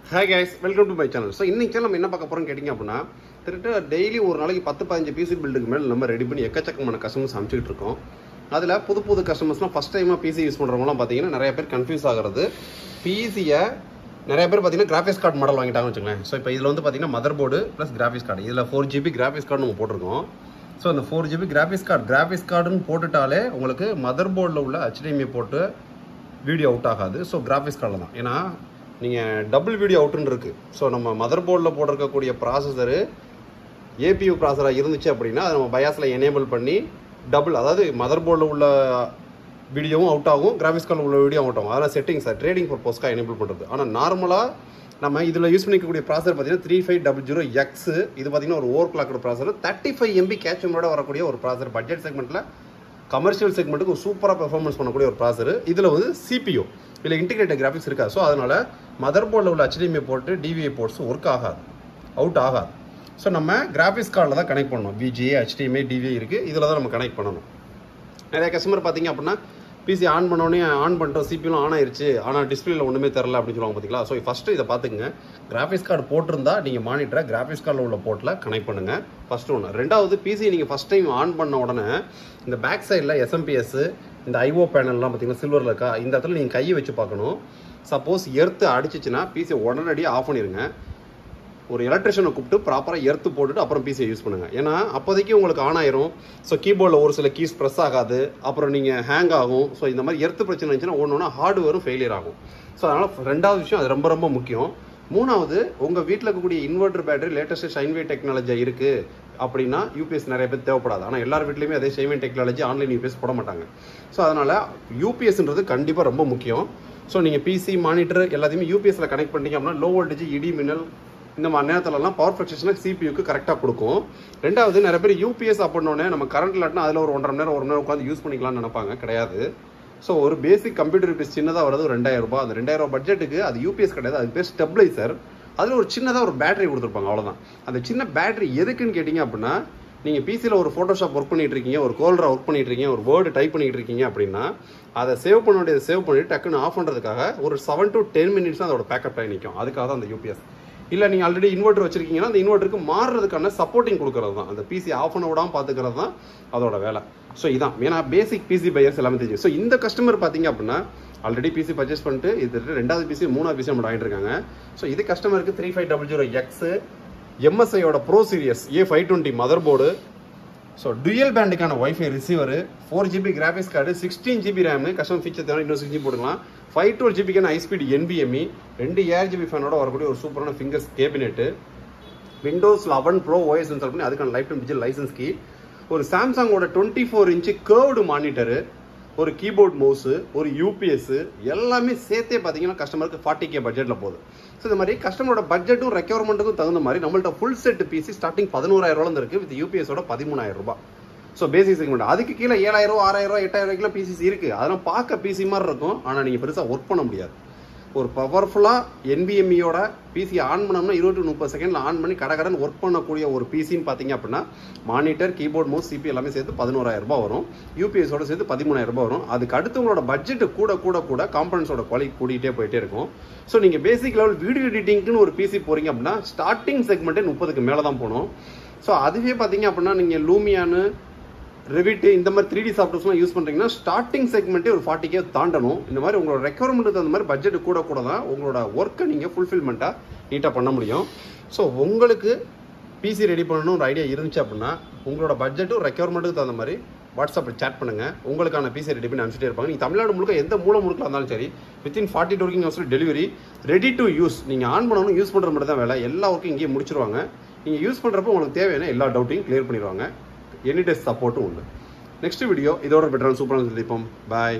Hi guys, welcome to my channel. So இன்னைக்கு நம்ம என்ன பார்க்க போறோம்னு கேட்டிங்க அப்படினா திருட்ட டெய்லி ஒரு நாளைக்கு 10-15 பிசி பில்டுக்கு மேல நம்ம ரெடி பண்ணி எக்கச்சக்கமான கஸ்டமர்ஸ் அனுப்பிச்சிட்டு இருக்கோம். அதுல புது கஸ்டமர்ஸ்லாம் ஃபர்ஸ்ட் டைமா பிசி யூஸ் பண்றவங்கலாம் பாத்தீங்கன்னா நிறைய பேர் கன்ஃபியூஸ் ஆகுறது. பிசியை நிறைய பேர் பாத்தீங்கன்னா கிராபிக்ஸ் கார்டு மாடல் வாங்கிட்டாங்கன்னு வெச்சுங்களேன். சோ இப்போ இதுல வந்து பாத்தீங்கன்னா mother board plus graphics card. இதுல 4GB கிராபிக்ஸ் கார்டு நம்ம போட்டுருக்கோம். சோ அந்த 4GB கிராபிக்ஸ் கார்டுன்னு போட்டுட்டாலே உங்களுக்கு மதர் போர்டுல உள்ள HDMI போட்டு வீடியோ அவுட் ஆகாது. சோ கிராபிக்ஸ் கார்டுல தான். ஏன்னா நீங்கள் டபுள் வீடியோ அவுட்டுன்னு இருக்குது. ஸோ நம்ம மதர் போர்டில் போட்டிருக்கக்கூடிய ப்ராசஸரு ஏபியூ ப்ராசஸராக இருந்துச்சு அப்படின்னா அதை நம்ம பயாஸில் எனேபிள் பண்ணி டபுள், அதாவது மதர் போர்டில் உள்ள வீடியோவும் அவுட் ஆகும், கிராஃபிக்ஸ் கார்டில் உள்ள வீடியோ அவுட் ஆகும். அதெல்லாம் செட்டிங்ஸ் ட்ரேடிங் பர்பஸ்க்காக எனேபிள் பண்ணுறது. ஆனால் நார்மலாக நம்ம இதில் யூஸ் பண்ணிக்கக்கூடிய ப்ராசஸர் பார்த்தீங்கன்னா 3500X. இது பார்த்தீங்கன்னா ஒரு ஓவர் கிளாக்கோட ப்ராசஸர், 35 MB கேட்சமோட வரக்கூடிய ஒரு ப்ராசஸர். பட்ஜெட் செக்மெண்ட்டில் கமர்ஷியல் செக்மெண்ட்டுக்கு சூப்பராக பெர்ஃபார்மன்ஸ் பண்ணக்கூடிய ஒரு ப்ராசஸர். இதில் வந்து CPU இல்லை இன்டிகிரேட்டட் கிராஃபிக்ஸ் இருக்கா. ஸோ அதனால் மதர் போர்டில் உள்ள HDMI போட்டு DVI போர்ட்ஸ் ஒர்க் ஆகாது, அவுட் ஆகாது. ஸோ நம்ம கிராஃபிக்ஸ் கார்டில் தான் கனெக்ட் பண்ணணும். VGA HDMI DVI இருக்குது, இதில் தான் நம்ம கனெக்ட் பண்ணணும். நிறைய கஸ்டமர் பார்த்தீங்க அப்படின்னா பிசி ஆன் பண்ணோடனே ஆன் பண்ணுறோம், சிபியூலாம் ஆன் ஆயிடுச்சு, ஆனால் டிஸ்பிளேல ஒன்றுமே தெரில அப்படின்னு சொல்லுவாங்க பார்த்தீங்களா. ஸோ ஃபஸ்ட்டு இதை பார்த்துக்குங்க. கிராஃபிக்ஸ் கார்டு போட்டிருந்தா நீங்கள் மானிட்டரை கிராஃபிக்ஸ் கார்டில் உள்ள போர்ட்டில் கனெக்ட் பண்ணுங்கள், ஃபஸ்ட்டு ஒன்று. ரெண்டாவது, பிசி நீங்கள் ஃபஸ்ட் டைம் ஆன் பண்ண உடனே இந்த பேக் சைடில் SMP இந்த IO பேனல்லாம் பார்த்தீங்கன்னா சில்வரில் இருக்கா, இந்த இடத்துல நீங்கள் கையை வச்சு பார்க்கணும். சப்போஸ் எர்த்து அடிச்சிச்சுன்னா பிசியை உடனடியாக ஆஃப் பண்ணிடுங்க. ஒரு எலக்ட்ரிஷியனை கூப்பிட்டு ப்ராப்பராக எர்த்து போட்டுட்டு அப்புறம் பிசியை யூஸ் பண்ணுங்கள். ஏன்னா அப்போதைக்கு உங்களுக்கு ஆன் ஆயிரும். ஸோ கீபோர்டில் ஒரு சில கீஸ் ப்ரெஸ் ஆகாது, அப்புறம் நீங்கள் ஹேங் ஆகும். ஸோ இந்த மாதிரி எர்த்து பிரச்சனை இருந்துச்சுன்னா ஒன்று ஹார்ட்வேரும் ஃபெயிலியர் ஆகும். ஸோ அதனால் ரெண்டாவது விஷயம் அது ரொம்ப ரொம்ப முக்கியம். மூணாவது, உங்கள் வீட்டில் இருக்கக்கூடிய இன்வெர்டர் பேட்டரி லேட்டஸ்ட் ஷைன்வே டெக்னாலஜி இருக்குது அப்படின்னா யூபிஎஸ் நிறைய பேர் தேவைப்படாது. ஆனால் எல்லார் வீட்லையுமே அதே ஷைன்வே டெக்னாலஜி ஆன்லைன் யூபிஎஸ் போட மாட்டாங்க. ஸோ அதனால் யூபிஎஸ்ன்றது கண்டிப்பாக ரொம்ப முக்கியம். ஸோ நீங்கள் பிசி மானிட்டர் எல்லாத்தையுமே யூபிஎஸ்ல கனெக்ட் பண்ணிட்டீங்க அப்படின்னா லோ வோல்டேஜ், இடி மின்னல் இந்த மாதிரி நேரத்துலலாம் பவர் ஃப்ளக்சுவேஷன் சிபியூக்கு கரெக்டாக கொடுக்கும். ரெண்டாவது, நிறைய பேர் யூபிஎஸ் அப்படின்னோடனே நம்ம கரண்ட் இல்லாட்டினா அதில் ஒரு 1.5 மணி நேரம் 1 மணி நேரம் உட்காந்து யூஸ் பண்ணிக்கலாம்னு நினைப்பாங்க. கிடையாது. ஸோ ஒரு பேசிக் கம்ப்யூட்டர் யூபிஎஸ் சின்னதாக வரது ஒரு 2000 ரூபாய். அந்த 2000 பட்ஜெட்டுக்கு அது யூபிஎஸ் கிடையாது, அது பேர் ஸ்டெபிளைசர். அதில் ஒரு சின்னதாக ஒரு பேட்டரி கொடுத்துருப்பாங்க, அவ்வளோதான். அந்த சின்ன பேட்டரி எதுக்குன்னு கேட்டிங்க அப்படின்னா, நீங்கள் பிசியில் ஒரு ஃபோட்டோஷாப் ஒர்க் பண்ணிட்டு இருக்கீங்க, ஒரு கோல்ரா ஒர்க் பண்ணிட்டு இருக்கீங்க, ஒரு வேர்டு டைப் பண்ணிட்டு இருக்கீங்க அப்படின்னா அதை சேவ் பண்ண வேண்டியதை சேவ் பண்ணிட்டு டக்குன்னு ஆஃப் பண்ணுறதுக்காக ஒரு 7 to 10 minutes தான் அதோட பேக்கப் டைம் நிற்கும். அதுக்காக தான் அந்த யூபிஎஸ். இல்லை நீங்கள் ஆல்ரெடி இன்வெர்டர் வச்சிருக்கீங்கன்னா அந்த இன்வெர்டருக்கு மாறுறதுக்கான சப்போர்ட்டிங் கொடுக்கறது தான், அந்த பிசி ஆஃப் பண்ண விடாமல் பார்த்துக்கிறது தான் அதோட வேலை. ஸோ இதான் ஏன்னா பேசிக் பிசி பையர்ஸ் எல்லாமே தெரியும். ஸோ இந்த கஸ்டமர் பார்த்தீங்க அப்படின்னா ஆல்ரெடி பிசி பர்ச்சேஸ் பண்ணிட்டு இது 2வது பிசி 3வது பிசி நம்ம வாங்கிட்டு இருக்காங்க. ஸோ இது கஸ்டமருக்கு 3500X MSIயோட pro series A520 mother board. So dual பேண்டுக்கான wifi receiver, 4GB graphics card, 16GB RAM, customer feature தேவை இன்னும் 6GB போட்டுக்கலாம். 512GBக்கான ஹைஸ்பீட் NVMe, 2 ARGB ஃபேனோட வரக்கூடிய ஒரு சூப்பரான Fingers cabinet, Windows 11 Pro OS install பண்ணி அதுக்கான life time digital license key, ஒரு சாம்சங்கோட 24 inch கர்வ்டு மானிட்டரு, ஒரு கீபோர்ட் மவுஸு, ஒரு யூபிஎஸ், எல்லாமே சேர்த்தே பார்த்தீங்கன்னா கஸ்டமருக்கு 40K பட்ஜெட்டில் போகுது. ஸோ இந்த மாதிரி கஸ்டமரோட பட்ஜெட்டும் ரெக்யர்மெண்ட்டுக்கும் தகுந்த மாதிரி நம்மள்ட்ட ஃபுல் செட் பிசி ஸ்டார்டிங் 11,000 இருக்குது, வித் யூபிஎஸோட 13,000 ரூபாய். So basic segment. அதுக்கு கீழே 7,000 6,000 8,000 பிசிஸ் இருக்குது. அதெல்லாம் பார்க்க பிசி மாதிரி இருக்கும், ஆனால் நீங்கள் பெருசாக ஒர்க் பண்ண முடியாது. ஒரு பவர்ஃபுல்லாக NVMeயோட பிசி ஆன் பண்ணோம்னா 20 to 30 செகண்டில் ஆன் பண்ணி கடகடன் ஒர்க் பண்ணக்கூடிய ஒரு பிசின்னு பார்த்தீங்க அப்படின்னா மானிட்டர், கீபோர்ட், மவுஸ், CPU எல்லாமே சேர்த்து 11,000 ரூபாய் வரும். யூபிஎஸோட சேர்த்து 13,000 ரூபாய் வரும். அதுக்கு அடுத்து உங்களோட பட்ஜெட்டு கூட காம்பனன்ஸோட குவாலிட்டி கூட்டிகிட்டே போயிட்டே இருக்கும். ஸோ நீங்கள் பேசிக் லெவல் வீடியோ எடிட்டிங்க்குன்னு ஒரு பிசி போகிறீங்க அப்படின்னா ஸ்டார்டிங் செக்மெண்ட்டே 30க்கு மேலே தான் போகணும். ஸோ அதுவே பார்த்தீங்க அப்படின்னா நீங்கள் லூமியானு, ரெவிட் இந்த மாதிரி 3D சாஃப்ட்வேர்ஸ்லாம் யூஸ் பண்ணுறீங்கன்னா ஸ்டார்டிங் செக்மெண்ட்டே ஒரு 40K தாண்டணும். இந்த மாதிரி உங்களோட ரெக்யர்மெண்ட்டுக்கு அந்த மாதிரி பட்ஜெட் கூட தான் உங்களோட ஒர்க்கை நீங்கள் ஃபுல்ஃபில்மெண்ட்டாக நீட்டாக பண்ண முடியும். ஸோ உங்களுக்கு பிசி ரெடி பண்ணணும் ஒரு ஐடியா இருந்துச்சு அப்படின்னா உங்களோட பட்ஜெட்டும் ரெக்யர்மெண்ட்டுக்கு தகுந்த மாதிரி வாட்ஸ்அப்பில் சேட் பண்ணுங்கள். உங்களுக்கான பிசி ரெடி பண்ணி அனுப்பிச்சிட்டே இருப்பாங்க. நீங்கள் தமிழ்நாடு முழுக்க எந்த முழுக்க இருந்தாலும் சரி, within 40 working hours delivery, ready to use. நீங்கள் ஆன் பண்ணணும், யூஸ் பண்ணுற மட்டும் தான் வேலை. எல்லா ஒர்க்கும் இங்கேயே முடிச்சிருவாங்க. நீங்கள் யூஸ் பண்ணுறப்போ உங்களுக்கு தேவையான எல்லா டவுட்டையும் கிளியர் பண்ணிடுவாங்க. எனி டே சப்போர்ட்டும் உண்டு. நெக்ஸ்ட் வீடியோ இதோட பெட்டரான சூப்பரான சந்திப்போம். பாய்.